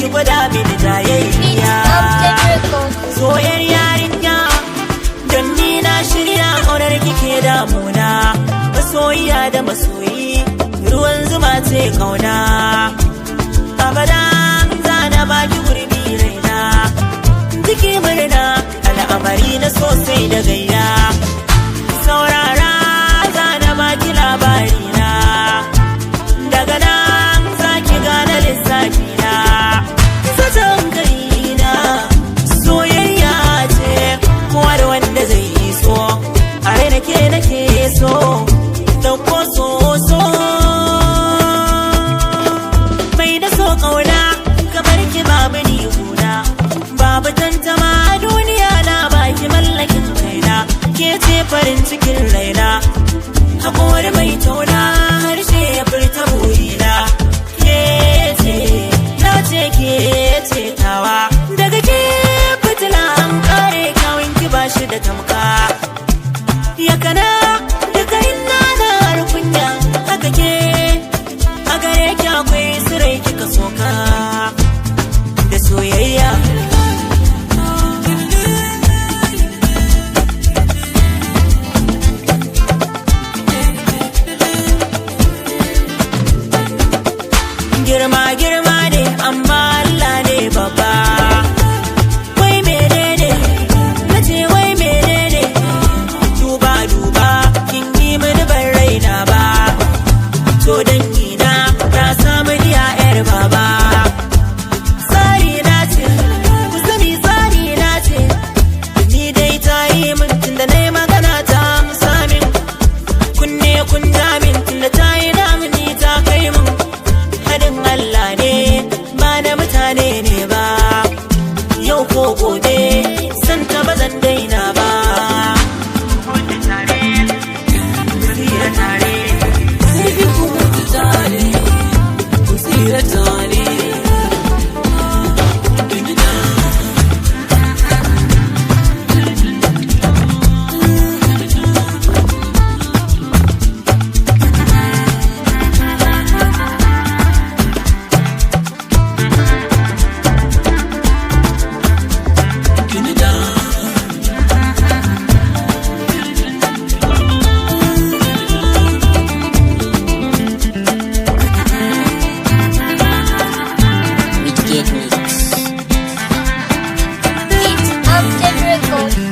ki gwada mini jayayya. Soyar yarinya don ni na shirya ƙaunar kike damuna. Masoyiya da masoyi ruwan zuma ce kauna. Abada zana baki gurbi raina, jiki murna al'amari na sosai da gayya. Saurara zana baki labari na, daga nan zaki gane lissafi na. Zaton gari na soyayya ce, kowa da wanda zai yi so, a rai nake so, dauko so mai da so kauna, kamar ki babu ni huna, babu tantama a duniya na baki mallakin kaina, ke ce farin cikin raina, haƙori mai tauna harshe ya furta burina. Ke ce na ce ke ce tawa, daga ke fitila an kare kyawun ki bashi da tamka. Yakana duka ina na harkunya, haka ke a gare ki akwai sirai kika soka da soyayya. Girma ne amma Allah ne babba. Wai menene nace wai menene, duba kin yi mini ban raina ba. To dangina na samu iya yar baba. Tsari na ce ku sani, tsari na ce ni dai ta yi min tunda na yi magana ta amsa min. Kunne kun min tunda ta yi damuni ta kai min. Hadin Allah ne ba na mutane ne ba, yau ko gobe santa ba zan daina ba. Wanda tare tsira tare, sai bi ku mutu tare, ku tsira tare. Record.